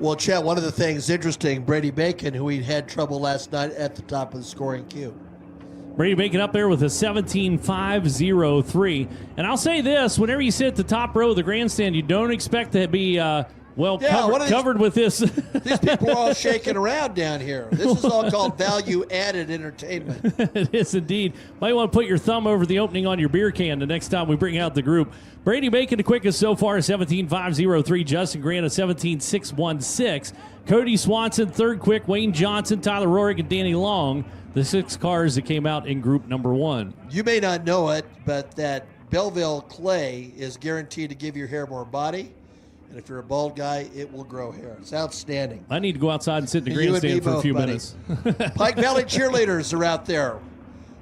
Well, Chet, one of the things interesting, Brady Bacon, who he had trouble last night at the top of the scoring queue. Brady Bacon up there with a 17.503. And I'll say this, whenever you sit at the top row of the grandstand, you don't expect to be covered with this. These people are all shaking around down here. This is all called value-added entertainment. It is indeed. Might want to put your thumb over the opening on your beer can the next time we bring out the group. Brady Bacon, the quickest so far, 17.503. Justin Grant, a 17.616. Cody Swanson, third quick. Wayne Johnson, Tyler Rorick, and Danny Long, the 6 cars that came out in group number 1. You may not know it, but that Belleville clay is guaranteed to give your hair more body. And if you're a bald guy, it will grow hair. It's outstanding. I need to go outside and sit in the grandstand for a few minutes. Pike Valley cheerleaders are out there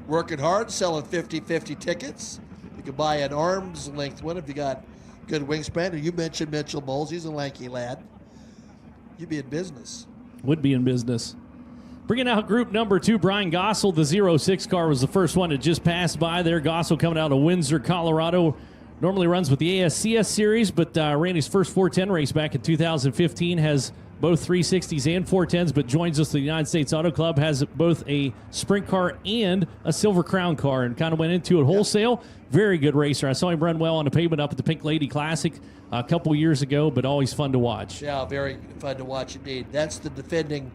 working hard, selling 50-50 tickets. You can buy an arm's length one if you got good wingspan. You mentioned Mitchell Moles. He's a lanky lad. You'd be in business. Would be in business. Bringing out group number 2, Brian Gossel. The 06 car was the first one that just passed by there. Gossel coming out of Windsor, Colorado. Normally runs with the ASCS series, but ran his first 410 race back in 2015. Has both 360s and 410s, but joins us at the United States Auto Club. Has both a sprint car and a Silver Crown car, and kind of went into it wholesale. Very good racer. I saw him run well on the pavement up at the Pink Lady Classic a couple years ago, but always fun to watch. Yeah, very fun to watch indeed. That's the defending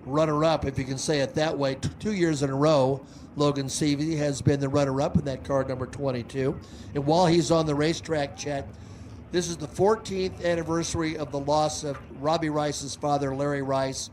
runner-up, if you can say it that way. 2 years in a row, Logan Seavey has been the runner-up in that car, number 22. And while he's on the racetrack, Chet, this is the 14th anniversary of the loss of Robbie Rice's father, Larry Rice,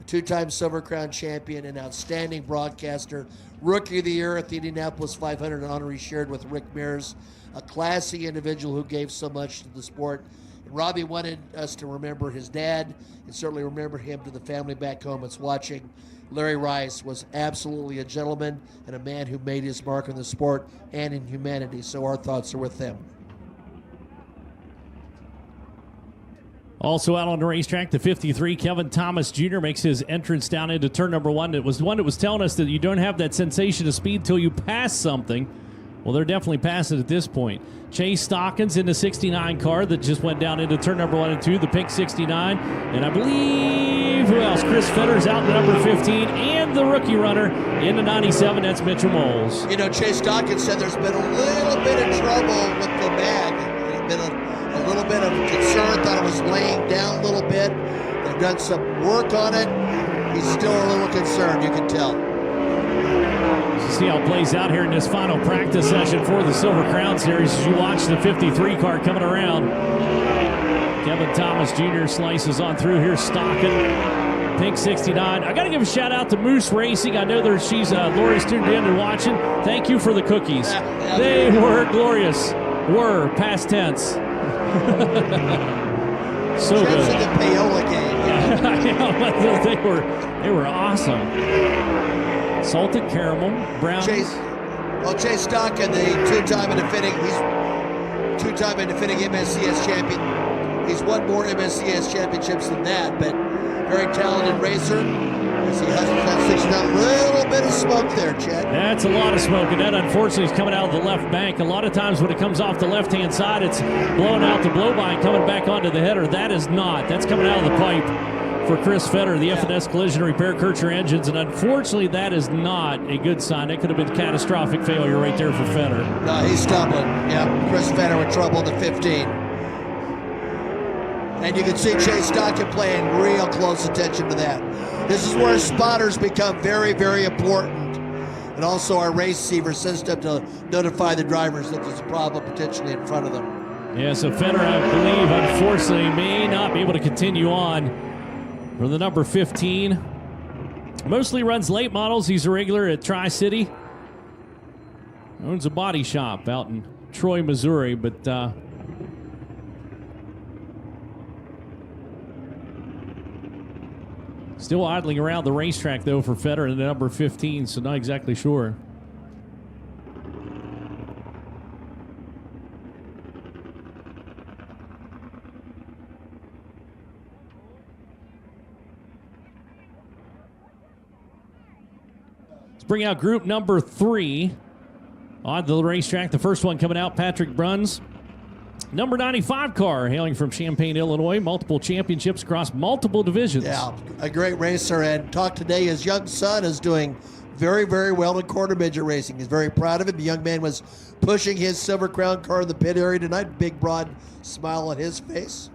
a 2-time Silver Crown champion, an outstanding broadcaster, Rookie of the Year at the Indianapolis 500 honor he shared with Rick Mears, a classy individual who gave so much to the sport. And Robbie wanted us to remember his dad and certainly remember him to the family back home that's watching. Larry Rice was absolutely a gentleman and a man who made his mark in the sport and in humanity, so our thoughts are with them. Also out on the racetrack, the 53, Kevin Thomas Jr. makes his entrance down into turn number 1. It was the one that was telling us that you don't have that sensation of speed till you pass something. Well, they're definitely past it at this point. Chase Stockens in the 69 car that just went down into turn number 1 and 2, the pink 69. And I believe, who else? Chris Fetter's out in number 15, and the rookie runner in the 97, that's Mitchell Moles. You know, Chase Stockens said there's been a little bit of trouble with the mag. There's been a little bit of concern, thought it was laying down a little bit. They've done some work on it. He's still a little concerned, you can tell. See how it plays out here in this final practice session for the Silver Crown Series as you watch the 53 car coming around. Kevin Thomas Jr. slices on through here, Stocken, pink 69. I got to give a shout out to Moose Racing. I know she's Lori's tuned in and watching. Thank you for the cookies. They were glorious. Were, past tense. So good. The payola game. They were awesome. Salted caramel, brown. Chase Stocken, the two-time and defending MSCS champion. He's won more MSCS championships than that, but very talented racer. As he hustles that 69, a little bit of smoke there, Chet. That's a lot of smoke, and that unfortunately is coming out of the left bank. A lot of times when it comes off the left-hand side, it's blowing out the blow-by and coming back onto the header. That is not. That's coming out of the pipe. For Chris Fetter, the F&S Collision Repair, Kircher Engines, and unfortunately that is not a good sign. That could have been catastrophic failure right there for Fetter. No, he's stumbling. Yeah, Chris Fetter with trouble in the 15. And you can see Chase Stocken paying real close attention to that. This is where spotters become very, very important. And also our race receiver sends them to notify the drivers that there's a problem potentially in front of them. Yeah, so Fetter, I believe, unfortunately, may not be able to continue on. For the number 15, mostly runs late models. He's a regular at Tri-City. Owns a body shop out in Troy, Missouri, but still idling around the racetrack, though, for Fetter in the number 15, so not exactly sure. Bring out group number 3 on the racetrack. The first one coming out, Patrick Bruns Number 95 car, hailing from Champaign, Illinois, multiple championships across multiple divisions. Yeah, a great racer. And talk today, his young son is doing very, very well in quarter midget racing. He's very proud of it. The young man was pushing his Silver Crown car in the pit area tonight. Big, broad smile on his face.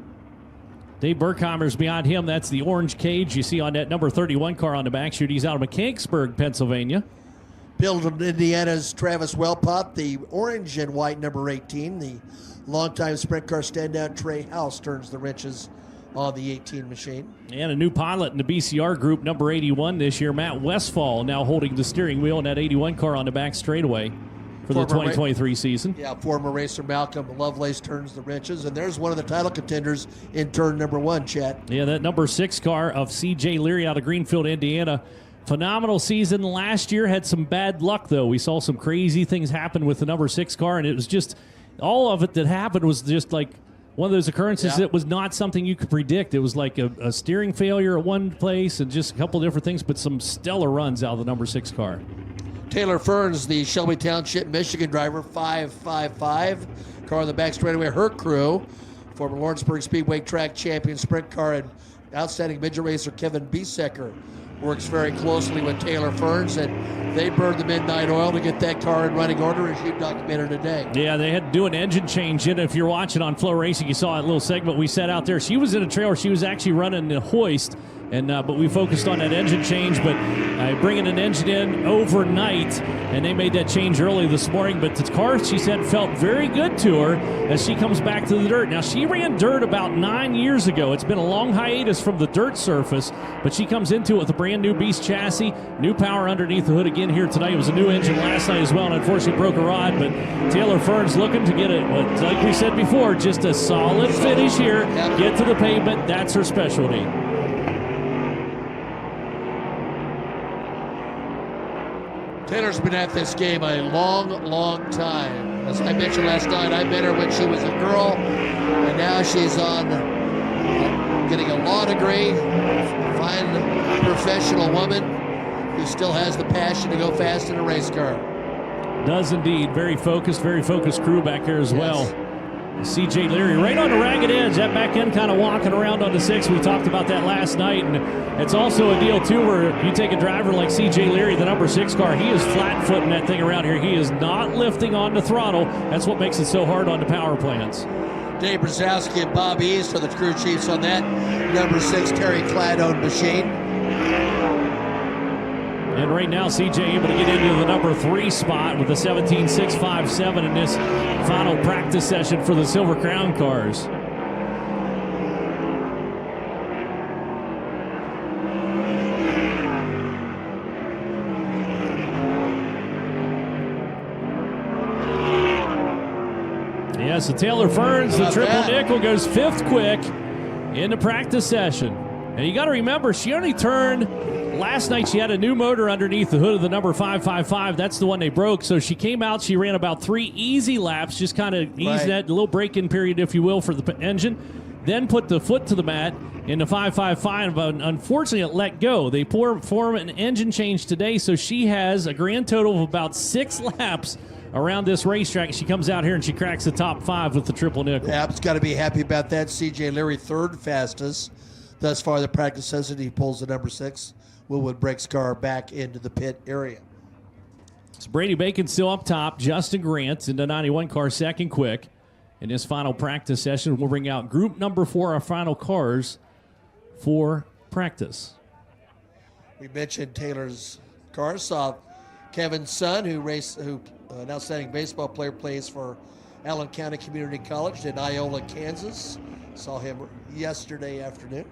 Dave Burkheimer's behind him. That's the orange cage you see on that number 31 car on the back chute. He's out of Mechanicsburg, Pennsylvania. Built Indiana's Travis Wellpop, the orange and white number 18. The longtime sprint car standout Trey House turns the wrenches on the 18 machine. And a new pilot in the BCR group, number 81 this year, Matt Westfall, now holding the steering wheel in that 81 car on the back straightaway for the 2023 season. Yeah, former racer Malcolm Lovelace turns the wrenches, and there's one of the title contenders in turn number 1, Chad. Yeah, that number 6 car of C.J. Leary out of Greenfield, Indiana. Phenomenal season last year. Had some bad luck, though. We saw some crazy things happen with the number 6 car, and it was just all of it that happened was just like one of those occurrences that was not something you could predict. It was like a steering failure at one place and just a couple different things, but some stellar runs out of the number 6 car. Taylor Ferns, the Shelby Township, Michigan driver, 555. Car on the back straightaway, her crew. Former Lawrenceburg Speedway track champion sprint car and outstanding midget racer Kevin Biesecker works very closely with Taylor Ferns, and they burned the midnight oil to get that car in running order, as you documented today. Yeah, they had to do an engine change in it. If you're watching on FloRacing, you saw that little segment we set out there. She was in a trailer. She was actually running the hoist, and but we focused on that engine change. But bringing an engine in overnight, and they made that change early this morning. But the car, she said, felt very good to her as she comes back to the dirt. Now, she ran dirt about 9 years ago. It's been a long hiatus from the dirt surface, but she comes into it with a brand new Beast chassis, new power underneath the hood again here tonight. It was a new engine last night as well, and unfortunately broke a rod. But Taylor Ferns looking to get it, like we said before, just a solid finish here. Get to the pavement. That's her specialty. Taylor's been at this game a long, long time. As I mentioned last night, I met her when she was a girl, and now she's on getting a law degree, fine professional woman who still has the passion to go fast in a race car. Does indeed. Very focused crew back here as well. C.J. Leary right on the ragged edge. That back end kind of walking around on the 6. We talked about that last night. And it's also a deal, too, where you take a driver like C.J. Leary, the number 6 car, he is flat-footing that thing around here. He is not lifting on the throttle. That's what makes it so hard on the power plants. Dave Brzezowski and Bob East are the crew chiefs on that number 6 Terry Clad-owned machine. And right now, CJ able to get into the number 3 spot with a 17.657 in this final practice session for the Silver Crown cars. Yeah, so Taylor Ferns, the triple nickel, goes 5th quick in the practice session. And you got to remember, she only turned last night. She had a new motor underneath the hood of the number 555. That's the one they broke. So she came out. She ran about 3 easy laps, just kind of eased that little break-in period, if you will, for the engine. Then put the foot to the mat in the 555. But unfortunately, it let go. They form an engine change today. So she has a grand total of about 6 laps around this racetrack. She comes out here and she cracks the top 5 with the triple nickel. App's got to be happy about that. C.J. Leary, 3rd fastest. Thus far, the practice says that he pulls the number 6 Willwood Brakes car back into the pit area. So Brady Bacon still up top. Justin Grant in the 91 car, 2nd quick. In this final practice session, we'll bring out group number 4, our final cars for practice. We mentioned Taylor's car. Saw Kevin's son, who an outstanding baseball player, plays for Allen County Community College in Iola, Kansas. Saw him yesterday afternoon.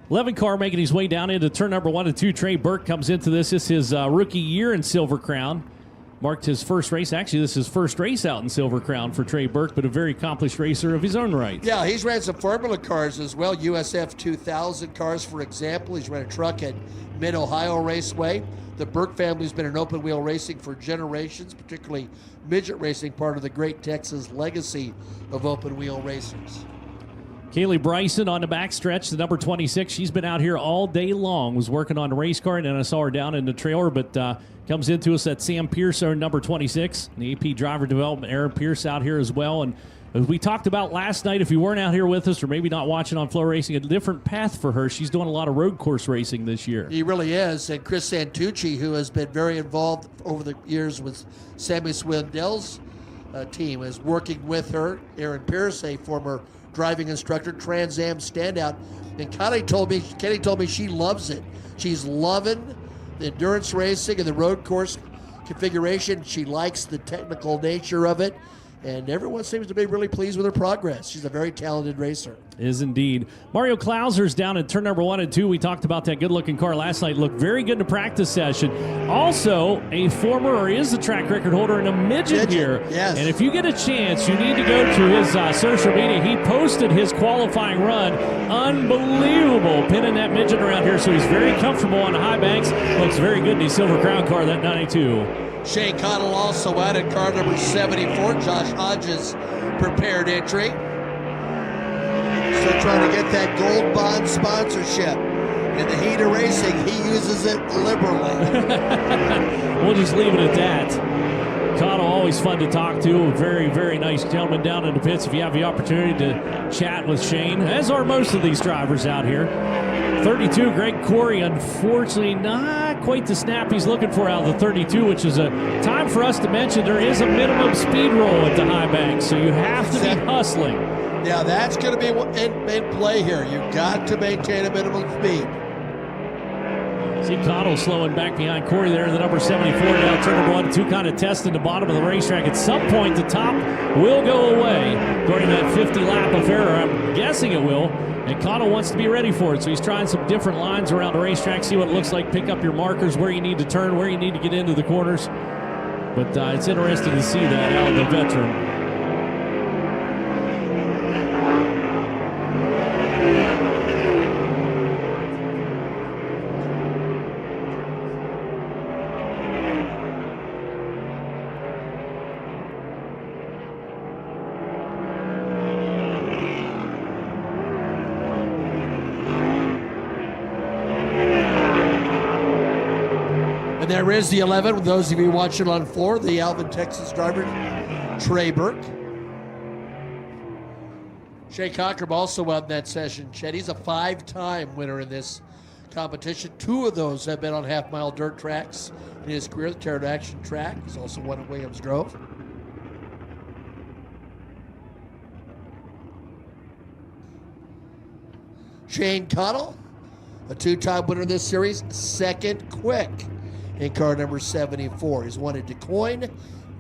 11 car making his way down into turn number 1 and 2. Trey Burke comes into this. This is his rookie year in Silver Crown. Marked his first race. Actually, this is his first race out in Silver Crown for Trey Burke, but a very accomplished racer of his own right. Yeah, he's ran some Formula cars as well. USF 2000 cars, for example. He's ran a truck at Mid-Ohio Raceway. The Burke family's been in open wheel racing for generations, particularly midget racing, part of the great Texas legacy of open wheel racers. Kaylee Bryson on the backstretch, the number 26. She's been out here all day long, was working on the race car, and then I saw her down in the trailer, but comes into us at Sam Pierce, our number 26. The AP Driver Development, Aaron Pierce out here as well. And as we talked about last night, if you weren't out here with us or maybe not watching on FloRacing, a different path for her. She's doing a lot of road course racing this year. He really is. And Chris Santucci, who has been very involved over the years with Sammy Swindell's team, is working with her. Aaron Pierce, a former driving instructor, Trans Am standout. And Kenny told me she loves it. She's loving the endurance racing and the road course configuration. She likes the technical nature of it. And everyone seems to be really pleased with her progress. She's a very talented racer. Is indeed. Mario Klauser's down at turn number 1 and 2. We talked about that good-looking car last night. Looked very good in the practice session. Also, a former, or is a track record holder in a midget here. Yes. And if you get a chance, you need to go to his social media. He posted his qualifying run. Unbelievable pinning that midget around here. So he's very comfortable on the high banks. Looks very good in the Silver Crown car, that 92. Shane Connell also added car number 74, Josh Hodges' prepared entry. Still trying to get that Gold Bond sponsorship. In the heat of racing, he uses it liberally. We'll just leave it at that. Connell, always fun to talk to. A very, very nice gentleman down in the pits. If you have the opportunity to chat with Shane, as are most of these drivers out here. 32, Greg Corey, unfortunately not quite the snap he's looking for out of the 32, which is a time for us to mention there is a minimum speed roll at the high bank, so you have to be hustling. Yeah, that's going to be in play here. You've got to maintain a minimum speed. See Connell slowing back behind Corey there in the number 74 now. Turn number 1 and 2 kind of testing the bottom of the racetrack. At some point, the top will go away during that 50 lap affair. I'm guessing it will. And Connell wants to be ready for it, so he's trying some different lines around the racetrack, see what it looks like, pick up your markers, where you need to turn, where you need to get into the corners. But it's interesting to see that out of the veteran. And there is the 11, those of you watching on 4, the Alvin, Texas driver, Trey Burke. Shay Cockrum also won that session, Chet. He's a 5-time winner in this competition. 2 of those have been on half-mile dirt tracks in his career, the Terran Action track. He's also won at Williams Grove. Shane Connell, a 2-time winner in this series, second quick in car number 74. He's won at DeCoin.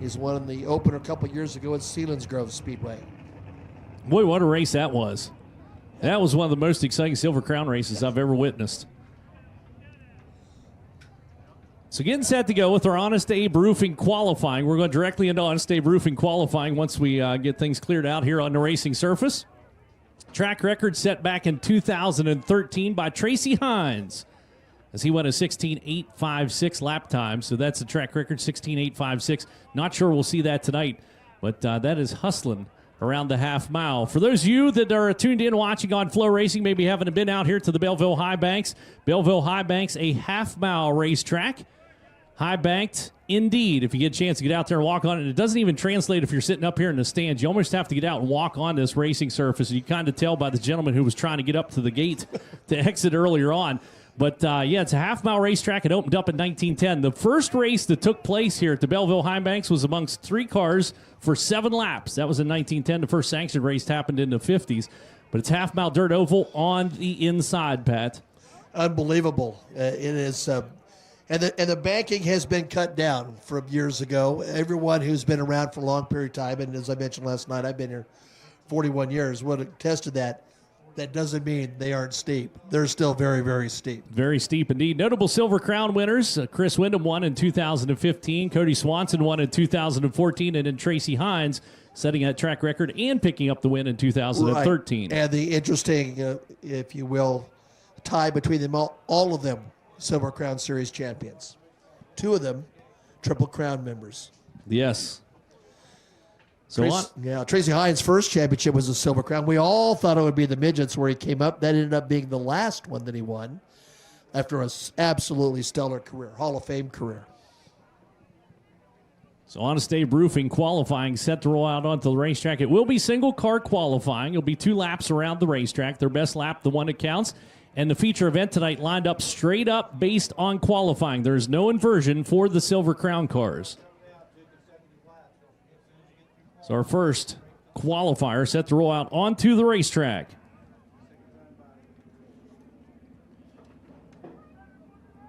He's won in the opener a couple years ago at Selinsgrove Speedway. Boy, what a race that was. That was one of the most exciting Silver Crown races I've ever witnessed. So getting set to go with our Honest Abe Roofing qualifying. We're going directly into Honest Abe Roofing qualifying once we get things cleared out here on the racing surface. Track record set back in 2013 by Tracy Hines, as he went a 16.856 lap time. So that's the track record, 16.856. Not sure we'll see that tonight, but that is hustling around the half mile. For those of you that are tuned in watching on FloRacing, maybe haven't been out here to the Belleville High Banks. Belleville High Banks, a half mile racetrack. High banked indeed. If you get a chance to get out there and walk on it, it doesn't even translate if you're sitting up here in the stands. You almost have to get out and walk on this racing surface. You kind of tell by the gentleman who was trying to get up to the gate to exit earlier on. But, yeah, it's a half-mile racetrack. It opened up in 1910. The first race that took place here at the Belleville High Banks was amongst 3 cars for 7 laps. That was in 1910. The first sanctioned race happened in the 50s. But it's half-mile dirt oval on the inside, Pat. Unbelievable. It is, and the banking has been cut down from years ago. Everyone who's been around for a long period of time, and as I mentioned last night, I've been here 41 years, would attest to that. That doesn't mean they aren't steep. They're still very, very steep. Very steep indeed. Notable Silver Crown winners. Chris Wyndham won in 2015. Cody Swanson won in 2014. And then Tracy Hines setting that track record and picking up the win in 2013. Right. And the interesting, if you will, tie between them all of them, Silver Crown Series champions. 2 of them, Triple Crown members. Yes. Tracy Hines' first championship was a Silver Crown. We all thought it would be the midgets where he came up. That ended up being the last one that he won after an absolutely stellar career, Hall of Fame career. So Honest Abe Roofing qualifying set to roll out onto the racetrack. It will be single car qualifying. It'll be 2 laps around the racetrack. Their best lap, the one that counts. And the feature event tonight lined up straight up based on qualifying. There's no inversion for the Silver Crown cars. So our first qualifier set to roll out onto the racetrack.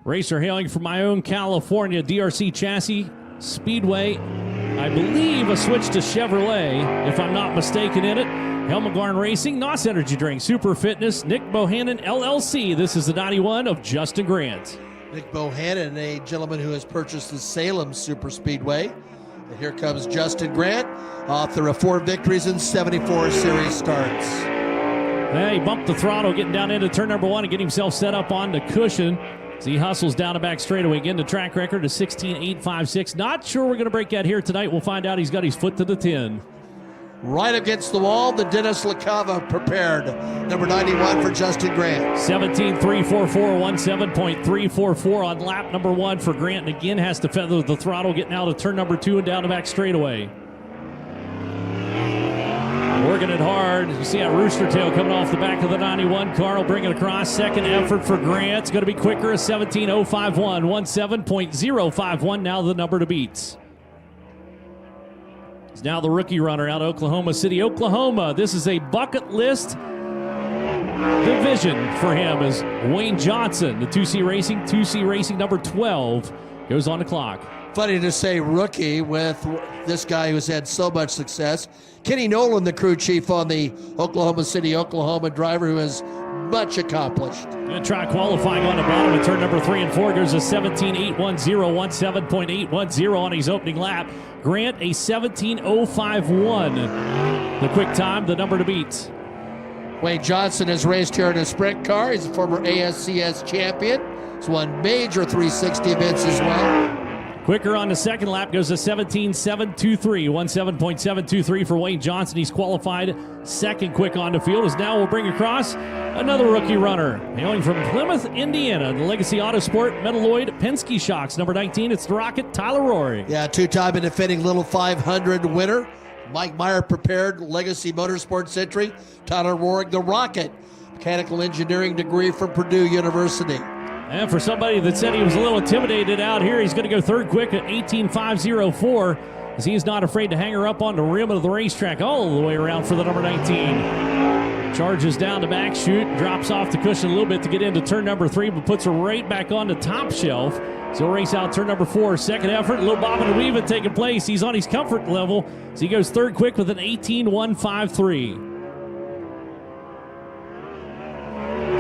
Racer hailing from my own California, DRC Chassis Speedway. I believe a switch to Chevrolet, if I'm not mistaken in it. Helmagarn Racing, NOS Energy Drink, Super Fitness, Nick Bohannon, LLC. This is the 91 of Justin Grant. Nick Bohannon, a gentleman who has purchased the Salem Super Speedway. And here comes Justin Grant, author of 4 victories and 74 series starts. Hey, he bumped the throttle getting down into turn number 1 and get himself set up on the cushion. As he hustles down the back straightaway. Again, the track record is 16.856. Not sure we're going to break that here tonight. We'll find out. He's got his foot to the 10. Right against the wall, the Dennis LaCava prepared. Number 91 for Justin Grant. 17.344, 17.344 on lap number 1 for Grant. And again, has to feather the throttle getting out of turn number 2 and down the back straightaway. Working it hard. You see that rooster tail coming off the back of the 91 car. Will bring it across. Second effort for Grant. It's going to be quicker. A 17.051. 17.051 now the number to beat. He's now the rookie runner out of Oklahoma City, Oklahoma. This is a bucket list division for him as Wayne Johnson, the 2C Racing number 12, goes on the clock. Funny to say rookie with this guy who's had so much success. Kenny Nolan, the crew chief on the Oklahoma City, Oklahoma driver who has much accomplished. Going to try qualifying on the bottom of turn number 3 and 4. Goes a 17.810, 17.810 on his opening lap. Grant a 17.051. The quick time, the number to beat. Wayne Johnson has raced here in a sprint car. He's a former ASCS champion. He's won major 360 events as well. Quicker on the second lap, goes to 17.723, 17.723 for Wayne Johnson. He's qualified second quick on the field. As now we'll bring across another rookie runner. Hailing from Plymouth, Indiana, the Legacy Autosport Metalloid Penske Shocks. Number 19, it's the Rocket, Tyler Rory. Yeah, 2-time and defending Little 500 winner. Mike Meyer prepared Legacy Motorsports entry. Tyler Rory, the Rocket, mechanical engineering degree from Purdue University. And for somebody that said he was a little intimidated out here, he's going to go third quick at 18.504 as he is not afraid to hang her up on the rim of the racetrack all the way around for the number 19. Charges down the back chute, drops off the cushion a little bit to get into turn number 3, but puts her right back on the top shelf. So he'll race out turn number 4. Second effort, a little bobbing and weaving taking place. He's on his comfort level, so he goes third quick with an 18.153.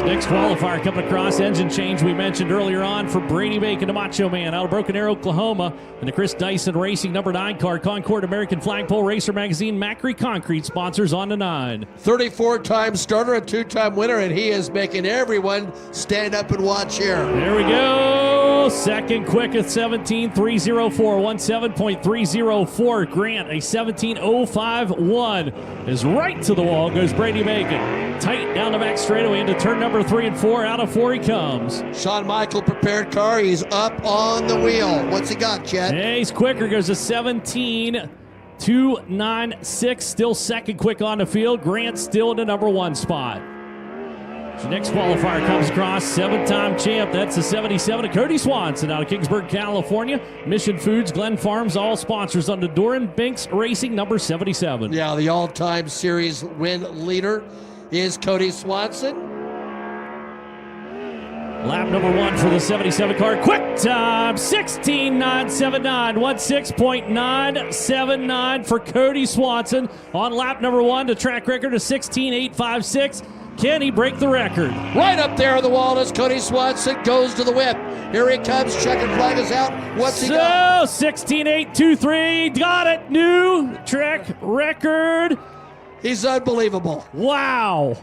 Next qualifier coming across, engine change we mentioned earlier on for Brady Bacon, the Macho Man out of Broken Arrow, Oklahoma. And the Chris Dyson Racing number 9 car, Concord American Flagpole Racer Magazine, Macri Concrete sponsors on the 9. 34-time starter, a 2-time winner, and he is making everyone stand up and watch here. There we go. Second quick at 17.304, 17.304. Grant, a 17.051 is right to the wall. Goes Brady Bacon. Tight down the back straightaway into turn number 3 and 4. Out of 4 he comes. Shawn Michael prepared car. He's up on the wheel. What's he got, Chad? Yeah, he's quicker. Goes to 17.296. Still second quick on the field. Grant still in the number 1 spot. The next qualifier comes across, 7-time champ. That's the 77 of Cody Swanson out of Kingsburg, California. Mission Foods, Glen Farms, all sponsors on the Doran Binks Racing number 77. Yeah, the all-time series win leader is Cody Swanson. Lap number 1 for the 77 car. Quick time, 16.979, 16.979 for Cody Swanson. On lap number 1, the track record is 16.856. Can he break the record? Right up there on the wall as Cody Swanson goes to the whip. Here he comes. Checkered flag is out. What's he got? 16.823. Got it. New track record. He's unbelievable. Wow.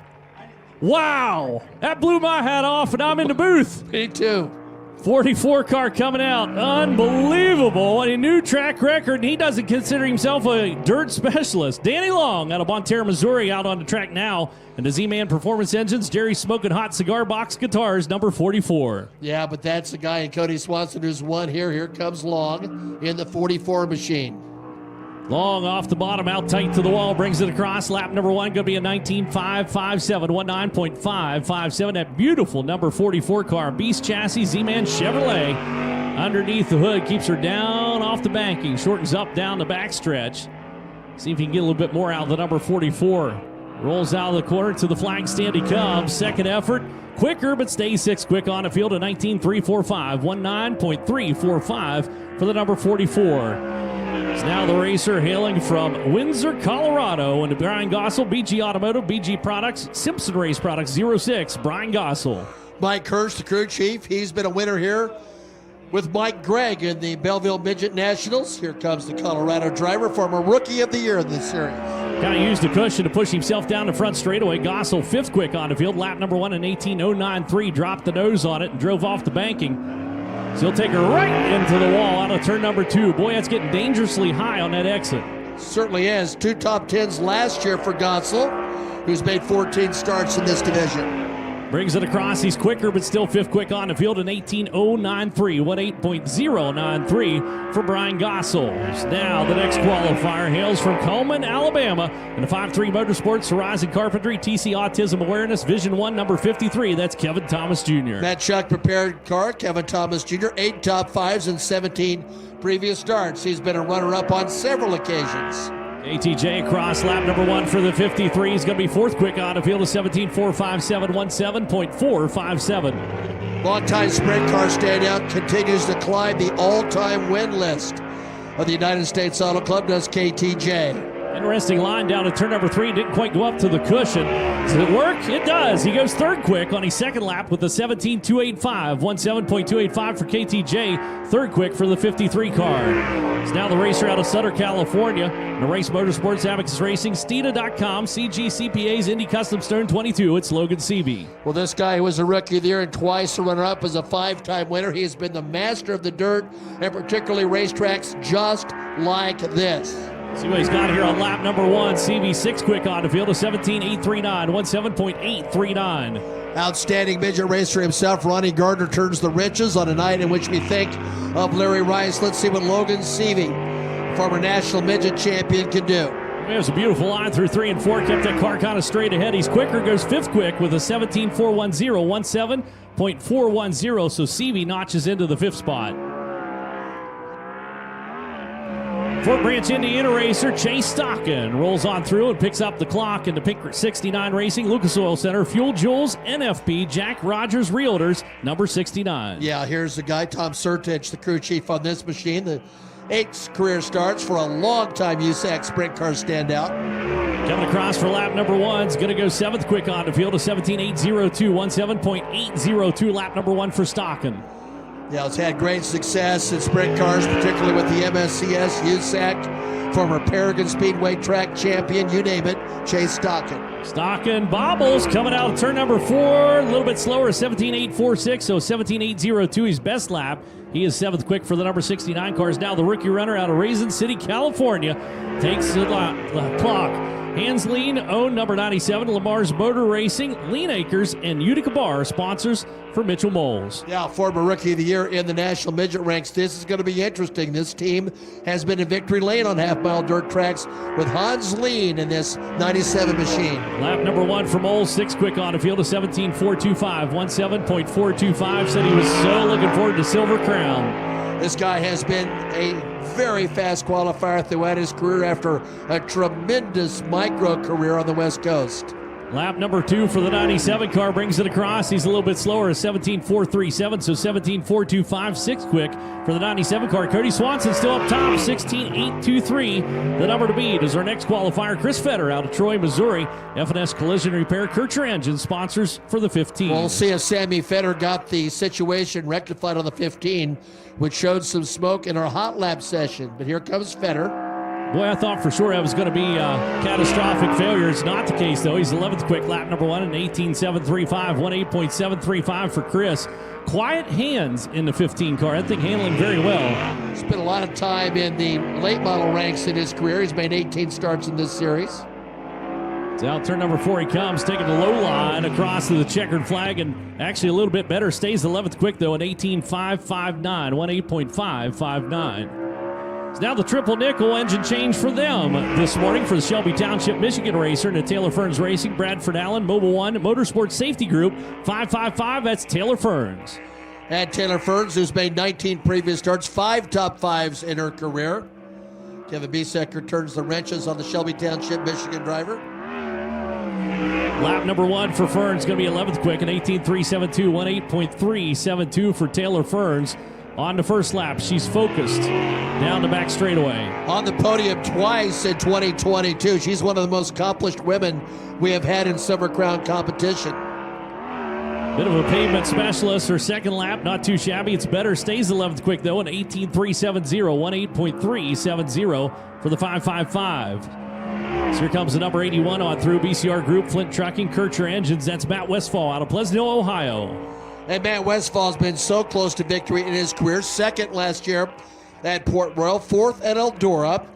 Wow. That blew my hat off, and I'm in the booth. Me too. 44 car coming out. Unbelievable. A new track record, and he doesn't consider himself a dirt specialist. Danny Long out of Bonterra, Missouri, out on the track now. And the Z-Man Performance Engines, Jerry Smoking Hot Cigar Box Guitars, number 44. Yeah, but that's the guy in Cody Swanson who's won here. Here comes Long in the 44 machine. Long off the bottom, out tight to the wall, brings it across. Lap number 1, going to be a 19.557, 19.557. That beautiful number 44 car, Beast Chassis, Z-Man Chevrolet. Underneath the hood, keeps her down off the banking, shortens up down the backstretch. See if he can get a little bit more out of the number 44. Rolls out of the corner to the flag stand he comes. Second effort, quicker, but stays 6 quick on the field, a 19.345, 19.345 for the number 44. It's now the racer hailing from Windsor, Colorado, and Brian Gossel, BG Automotive, BG Products, Simpson Race Products, 06, Brian Gossel. Mike Hirsch, the crew chief, he's been a winner here with Mike Gregg in the Belleville Midget Nationals. Here comes the Colorado driver, former Rookie of the Year in this series. Kind of used the cushion to push himself down the front straightaway. Gossel, 5th quick on the field, lap number 1 in 18.093, dropped the nose on it and drove off the banking. So he'll take her right into the wall out of turn number 2. Boy, that's getting dangerously high on that exit. Certainly is. 2 top 10s last year for Gossel, who's made 14 starts in this division. Brings it across. He's quicker, but still 5th quick on the field in 18.093. 18.093 for Brian Gossel. Now the next qualifier hails from Coleman, Alabama. In the 5-3 Motorsports, Horizon Carpentry, TC Autism Awareness, Vision 1, number 53. That's Kevin Thomas Jr. Matt Chuck prepared car, Kevin Thomas Jr., 8 top 5s and 17 previous starts. He's been a runner-up on several occasions. ATJ across lap number 1 for the 53. He's going to be 4th quick on a field of 17.457, 17.457. Long-time sprint car standout continues to climb the all-time win list of the United States Auto Club, does KTJ. Interesting line down to turn number 3. Didn't quite go up to the cushion. Does it work? It does. He goes 3rd quick on his 2nd lap with a 17.285. 17.285 for KTJ. 3rd quick for the 53 car. It's now the racer out of Sutter, California. The Race Motorsports, Abacus Racing, Steeda.com, CGCPA's Indy Custom Stone 22. It's Logan Seavey. Well, this guy was a Rookie of the Year and twice a runner-up, as a 5-time winner. He has been the master of the dirt, and particularly racetracks just like this. See what he's got here on lap number 1. CV 6th quick on the field of 17.839, 17.839. Outstanding midget racer himself, Ronnie Gardner, turns the wrenches on a night in which we think of Larry Rice. Let's see what Logan Seavey, former national midget champion, can do. There's a beautiful line through 3 and 4. Kept that car kind of straight ahead. He's quicker, goes 5th quick with a 17.410, 17.410. So Seavey notches into the 5th spot. Fort Branch Indiana racer Chase Stockin rolls on through and picks up the clock in the Pink 69 Racing, Lucas Oil Center, Fuel Jules, NFP, Jack Rogers Realtors, number 69. Yeah, here's the guy, Tom Sertich, the crew chief on this machine. The 8 career starts for a long-time USAC sprint car standout. Coming across for lap number 1 is going to go 7th quick on the field of 17.802, 17.802 lap number 1 for Stockin. Yeah, it's had great success in sprint cars, particularly with the MSCS, USAC, former Paragon Speedway track champion, you name it, Chase Stockin. Stockin bobbles coming out of turn number 4, a little bit slower, 17.846, so 17.802 his best lap. He is 7th quick for the number 69 cars. Now the rookie runner out of Raisin City, California, takes the clock. Hands Lean, own number 97, Lamar's Motor Racing, Lean Acres, and Utica Bar, sponsors for Mitchell Moles. Yeah, former Rookie of the Year in the National Midget ranks. This is going to be interesting. This team has been in victory lane on half-mile dirt tracks with Hans Lean in this 97 machine. Lap number 1 for Moles, 6th quick on the field of 17.425, 17.425. Said he was so looking forward to Silver Crown. This guy has been a very fast qualifier throughout his career after a tremendous micro career on the West Coast. Lap number 2 for the 97 car brings it across. He's a little bit slower, 17.437, so 17.425, 6th quick for the 97 car. Cody Swanson still up top, 16.823. The number to beat is our next qualifier, Chris Fetter out of Troy, Missouri. F&S Collision Repair, Kircher Engine, sponsors for the 15. We'll see if Sammy Fetter got the situation rectified on the 15, which showed some smoke in our hot lap session. But here comes Fetter. Boy, I thought for sure that was going to be catastrophic failure. It's not the case, though. He's 11th quick, lap number 1 in 18.735, 18.735 for Chris. Quiet hands in the 15 car. That thing handling very well. Spent a lot of time in the late model ranks in his career. He's made 18 starts in this series. So out turn number 4 he comes, taking the low line across to the checkered flag, and actually a little bit better. Stays 11th quick, though, at 18.559, 18.559. It's now the triple nickel engine change for them this morning for the Shelby Township, Michigan racer and the Taylor Ferns Racing. Bradford Allen, Mobile One Motorsports Safety Group, 555. That's Taylor Ferns. And Taylor Ferns, who's made 19 previous starts, 5 top 5s in her career. Kevin Biesek returns the wrenches on the Shelby Township, Michigan driver. Lap number 1 for Ferns going to be 11th quick, an 18.372, 18.372 for Taylor Ferns. On the first lap, she's focused down the back straightaway. On the podium twice in 2022. She's one of the most accomplished women we have had in Silver Crown competition. Bit of a pavement specialist. Her second lap, not too shabby. It's better. Stays 11th quick, though, an 18.370, 18.370 for the 555. So here comes the number 81 on through. BCR Group, Flint Trucking, Kircher Engines. That's Matt Westfall out of Pleasant Hill, Ohio. And Matt Westfall has been so close to victory in his career. 2nd last year at Port Royal, 4th at Eldora.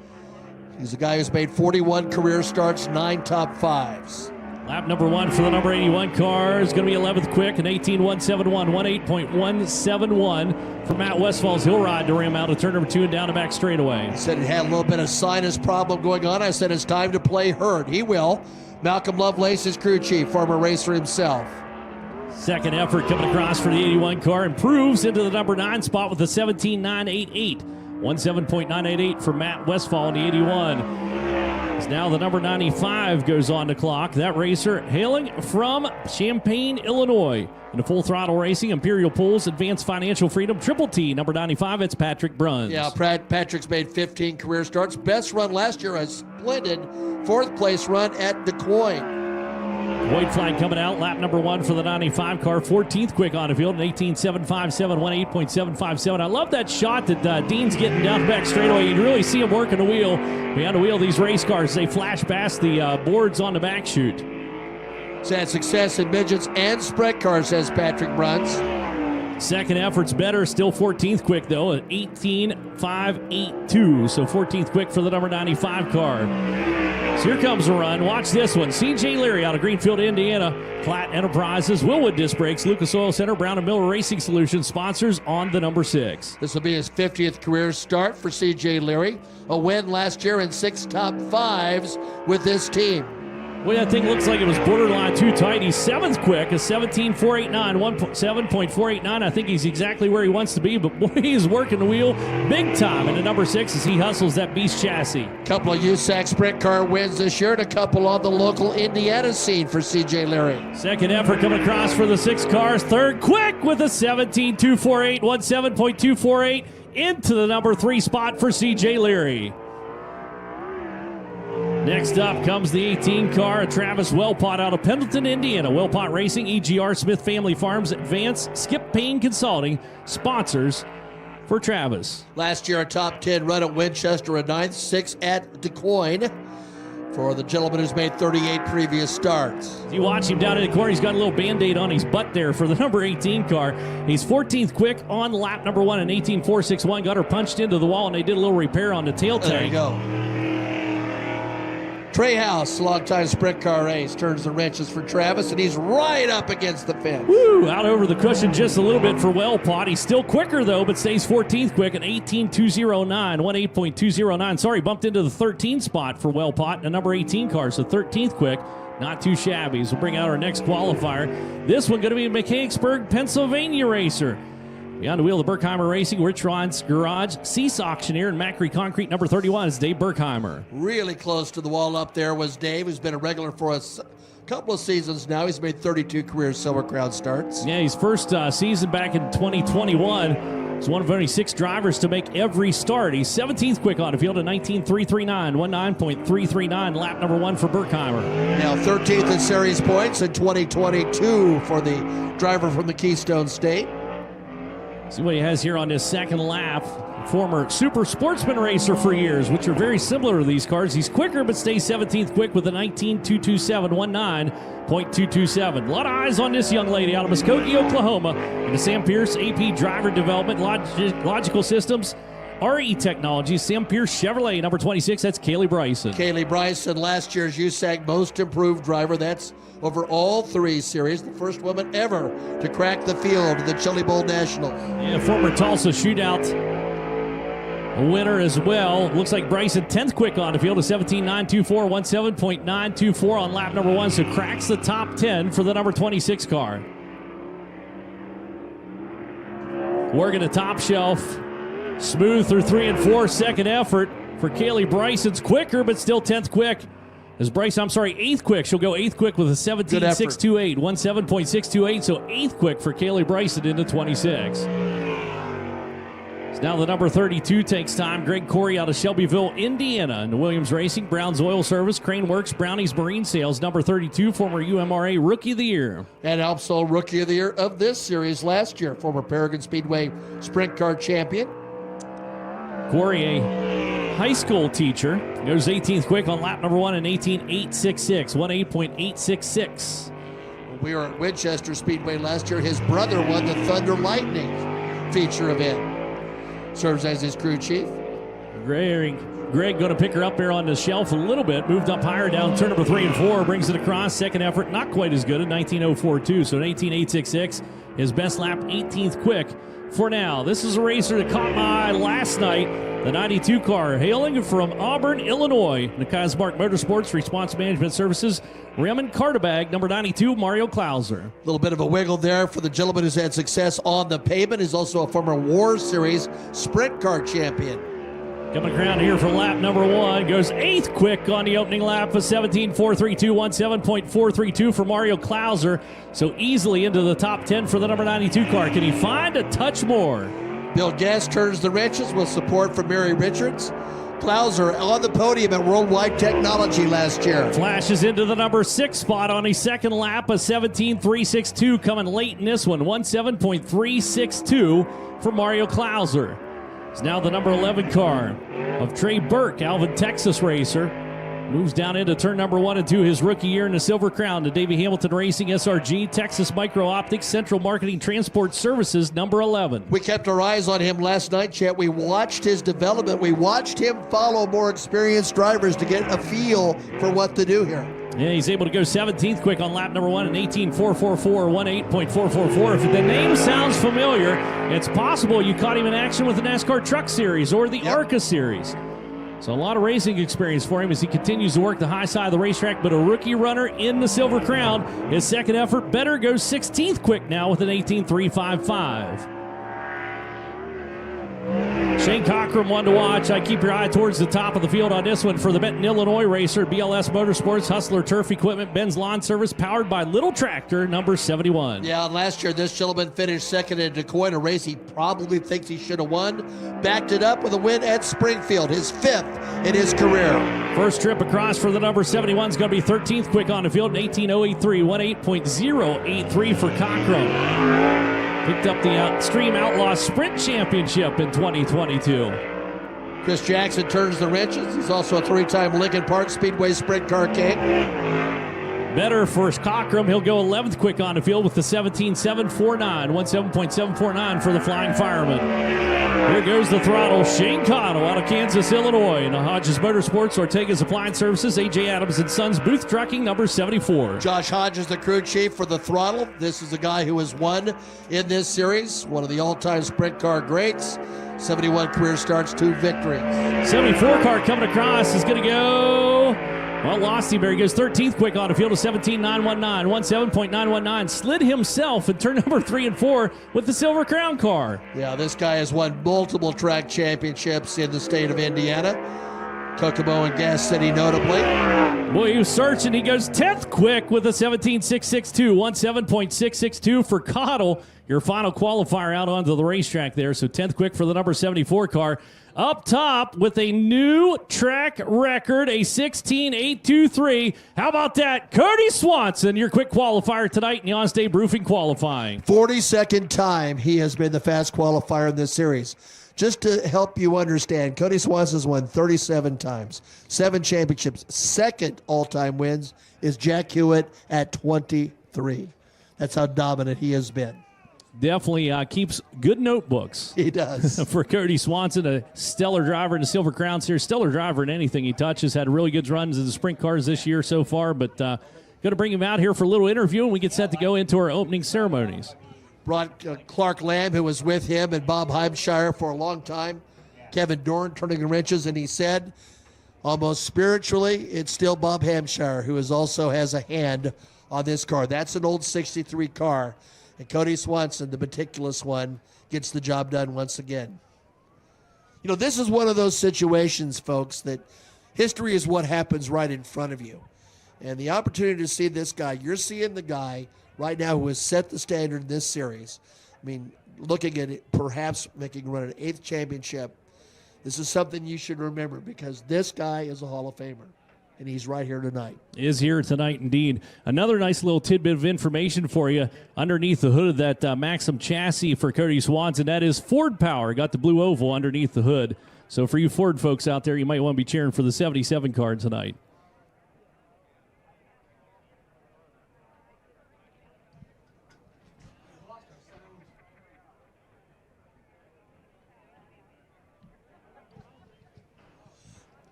He's a guy who's made 41 career starts, 9 top 5s. Lap number 1 for the number 81 car is going to be 11th quick, an 18.171, 18.171 for Matt Westfall's hill ride to rim out of turn number 2 and down the back straightaway. He said he had a little bit of sinus problem going on. I said it's time to play hurt. He will. Malcolm Lovelace, his crew chief, former racer himself. Second effort coming across for the 81 car. Improves into the number 9 spot with a 17.988. 17.988 for Matt Westfall in the 81. As now the number 95 goes on the clock. That racer hailing from Champaign, Illinois. In the Full Throttle Racing, Imperial Pools, Advanced Financial Freedom, Triple T, number 95, it's Patrick Bruns. Yeah, Patrick's made 15 career starts. Best run last year, a splendid 4th place run at Du Quoin. White flag coming out, lap number 1 for the 95 car, 14th quick on the field, an 18.757, 18.757. I love that shot that Dean's getting down the back straightaway. You can really see him working the wheel. Behind the wheel, these race cars, they flash past the boards on the back chute. He's had success in midgets and sprint cars, says Patrick Bruns. Second effort's better, still 14th quick though, at 18.582, so 14th quick for the number 95 car. So here comes a run. Watch this one. C.J. Leary out of Greenfield, Indiana. Platt Enterprises, Willwood Disc Brakes, Lucas Oil Center, Brown & Miller Racing Solutions sponsors on the number 6. This will be his 50th career start for C.J. Leary. A win last year and 6 top 5s with this team. Boy, that thing looks like it was borderline too tight. He's 7th quick, a 17.489, 17.489. I think he's exactly where he wants to be, but boy, he's working the wheel big time. And the number 6 as he hustles that beast chassis. Couple of USAC sprint car wins this year and a couple on the local Indiana scene for C.J. Leary. Second effort coming across for the 6 cars. Third quick with a 17.248, 17.248 into the number 3 spot for C.J. Leary. Next up comes the 18 car, Travis Wellpot out of Pendleton, Indiana. Wellpot Racing, EGR, Smith Family Farms, Advance, Skip Payne Consulting, sponsors for Travis. Last year, a top 10 run at Winchester, a 9th, 6 at Du Quoin for the gentleman who's made 38 previous starts. You watch him down in the corner, he's got a little Band-Aid on his butt there for the number 18 car. He's 14th quick on lap number 1 in 18.461. Got her punched into the wall, and they did a little repair on the tail tank. There you go. Trey House, longtime sprint car ace, turns the wrenches for Travis, and he's right up against the fence. Woo! Out over the cushion just a little bit for Wellpot. He's still quicker, though, but stays 14th quick at 18.209, 18.209. Sorry, bumped into the 13 spot for Wellpot, the number 18 car, so 13th quick. Not too shabby. So we'll bring out our next qualifier. This one going to be a Mechanicsburg, Pennsylvania racer. Beyond the wheel of Berkheimer Racing, Rich Ron's Garage, Cease Auctioneer, and Macri Concrete. Number 31 is Dave Berkheimer. Really close to the wall up there was Dave, who's been a regular for a couple of seasons now. He's made 32 career Silver Crown starts. Yeah, his first season back in 2021. He's one of only 6 drivers to make every start. He's 17th quick on the field at 19.339, 19.339, lap number 1 for Berkheimer. Now 13th in series points in 2022 for the driver from the Keystone State. See what he has here on his second lap. Former super sportsman racer for years, which are very similar to these cars. He's quicker, but stays 17th quick with a 19.227, 19.227. A lot of eyes on this young lady out of Muskogee, Oklahoma. And the Sam Pierce AP Driver Development Logical Systems RE Technologies, Sam Pierce Chevrolet, number 26. That's Kaylee Bryson. Kaylee Bryson, last year's USAC Most Improved Driver. That's over all 3 series. The first woman ever to crack the field of the Chili Bowl Nationals. Yeah, former Tulsa Shootout winner as well. Looks like Bryson 10th quick on the field, a 17.924, 17.924 on lap number 1, so cracks the top 10 for the number 26 car. Working the top shelf. Smooth through 3 and 4. Second effort for Kaylee Bryson's quicker, but still 10th quick. As Bryson, 8th quick. She'll go 8th quick with a 17.628, 17.628, so 8th quick for Kaylee Bryson into 26. Now the number 32 takes time. Greg Corey out of Shelbyville, Indiana. And Williams Racing, Brown's Oil Service, Crane Works, Brownies Marine Sales. Number 32, former UMRA Rookie of the Year. And also Rookie of the Year of this series last year. Former Paragon Speedway Sprint Car Champion. Corey, a high school teacher, goes 18th quick on lap number 1 in 18.866, 18.866. We were at Winchester Speedway last year. His brother won the Thunder Lightning feature event. Serves as his crew chief. Greg going to pick her up there on the shelf a little bit. Moved up higher down turn number 3 and 4. Brings it across. Second effort, not quite as good at 19.042. So an 18.866. His best lap, 18th quick for now. This is a racer that caught my eye last night. The 92 car, hailing from Auburn, Illinois. Nikias Mark Motorsports, Response Management Services, Rim and Cartabag, number 92, Mario Klauser. A little bit of a wiggle there for the gentleman who's had success on the pavement. He's also a former War Series Sprint Car Champion. Coming around here for lap number 1. Goes 8th quick on the opening lap of 17.432, 17.432 for Mario Klauser. So easily into the top 10 for the number 92 car. Can he find a touch more? Bill Guest turns the wrenches with support from Mary Richards. Klauser on the podium at Worldwide Technology last year. Flashes into the number 6 spot on a second lap of 17.362, coming late in this one. 17.362 for Mario Klauser. It's now the number 11 car of Trey Burke, Alvin, Texas racer. Moves down into turn number 1 and 2, his rookie year in the Silver Crown to Davey Hamilton Racing, SRG, Texas Micro Optics, Central Marketing Transport Services, number 11. We kept our eyes on him last night, Chet. We watched his development. We watched him follow more experienced drivers to get a feel for what to do here. Yeah, he's able to go 17th quick on lap number 1 in 18.444, 18.444. If the name sounds familiar, it's possible you caught him in action with the NASCAR Truck Series or the ARCA Series. So a lot of racing experience for him as he continues to work the high side of the racetrack, but a rookie runner in the Silver Crown. His second effort better, goes 16th quick now with an 18.355. Shane Cochran, one to watch. I keep your eye towards the top of the field on this one for the Benton, Illinois racer, BLS Motorsports, Hustler Turf Equipment, Ben's Lawn Service, powered by Little Tractor, number 71. Yeah, and last year this gentleman finished second in Decoy, a race he probably thinks he should have won. Backed it up with a win at Springfield, his 5th in his career. First trip across for the number 71 is going to be 13th quick on the field, 18.083, 18.083 for Cochran. Picked up the Extreme Outlaw Sprint Championship in 2022. Chris Jackson turns the wrenches. He's also a 3-time Lincoln Park Speedway Sprint Car King. Better for Cochran. He'll go 11th quick on the field with the 17.749, 17.749 for the Flying Fireman. Here goes the throttle. Shane Cottle out of Kansas, Illinois. And Hodges Motorsports, Ortega's Appliance Services, A.J. Adams & Sons, Booth Trucking, number 74. Josh Hodges, the crew chief for the throttle. This is the guy who has won in this series. One of the all-time sprint car greats. 71 career starts, 2 victories. 74 car coming across is going to go... Well, lost him there. He goes 13th quick on the field of 17.919, 17.919. Slid himself in turn number 3 and 4 with the Silver Crown car. Yeah, this guy has won multiple track championships in the state of Indiana. Kokomo and Gas City notably. Boy, he was searching. He goes 10th quick with a 17.662, 17.662 for Cottle. Your final qualifier out onto the racetrack there. So 10th quick for the number 74 car. Up top with a new track record, a 16.823. How about that? Cody Swanson, your quick qualifier tonight in the Honest Abe Roofing qualifying. 42nd time he has been the fast qualifier in this series. Just to help you understand, Cody Swanson's won 37 times, 7 championships. Second all-time wins is Jack Hewitt at 23. That's how dominant he has been. Definitely keeps good notebooks. He does. For Cody Swanson, a stellar driver in the Silver Crown Series, stellar driver in anything he touches. Had really good runs in the sprint cars this year so far, but going to bring him out here for a little interview, and we get set to go into our opening ceremonies. Brought Clark Lamb, who was with him, and Bob Heimshire for a long time. Kevin Dorn turning the wrenches, and he said, almost spiritually, it's still Bob Hampshire who also has a hand on this car. That's an old 63 car, and Cody Swanson, the meticulous one, gets the job done once again. You know, this is one of those situations, folks, that history is what happens right in front of you. And the opportunity to see this guy, you're seeing the guy right now who has set the standard in this series. I mean, looking at it, perhaps making a run at an 8th championship, this is something you should remember because this guy is a Hall of Famer, and he's right here tonight. Is here tonight indeed. Another nice little tidbit of information for you underneath the hood of that Maxim chassis for Cody Swanson. That is Ford power. Got the blue oval underneath the hood. So for you Ford folks out there, you might want to be cheering for the 77 car tonight.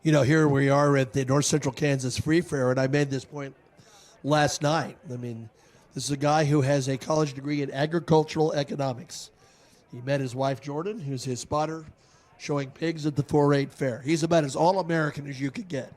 You know, here we are at the North Central Kansas Free Fair, and I made this point last night. I mean, this is a guy who has a college degree in agricultural economics. He met his wife, Jordan, who's his spotter, showing pigs at the 4-8 fair. He's about as all-American as you could get.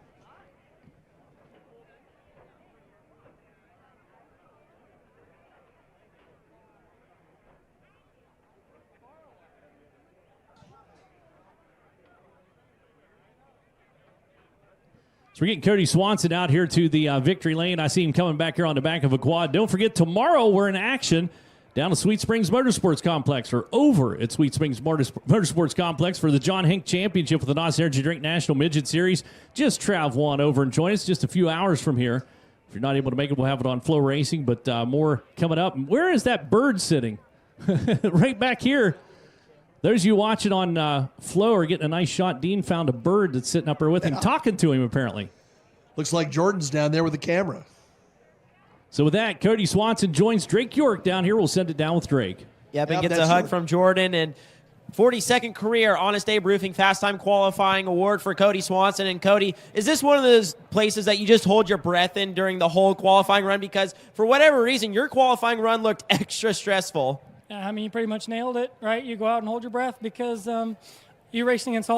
So we're getting Cody Swanson out here to the victory lane. I see him coming back here on the back of a quad. Don't forget, tomorrow we're in action down at Sweet Springs Motorsports Complex, or over at Sweet Springs Motorsports Complex for the John Hink Championship with the NOS Energy Drink National Midget Series. Just travel on over and join us just a few hours from here. If you're not able to make it, we'll have it on FloRacing, but more coming up. Where is that bird sitting? Right back here. Those you watching on Flo are getting a nice shot. Dean found a bird that's sitting up there with him, talking to him apparently. Looks like Jordan's down there with the camera. So with that, Cody Swanson joins Drake York down here. We'll send it down with Drake. Yep, and gets a hug from Jordan. And 42nd career Honest Abe Roofing Fast Time Qualifying Award for Cody Swanson. And Cody, is this one of those places that you just hold your breath in during the whole qualifying run? Because for whatever reason, your qualifying run looked extra stressful. I mean, you pretty much nailed it, right? You go out and hold your breath because you're racing against all the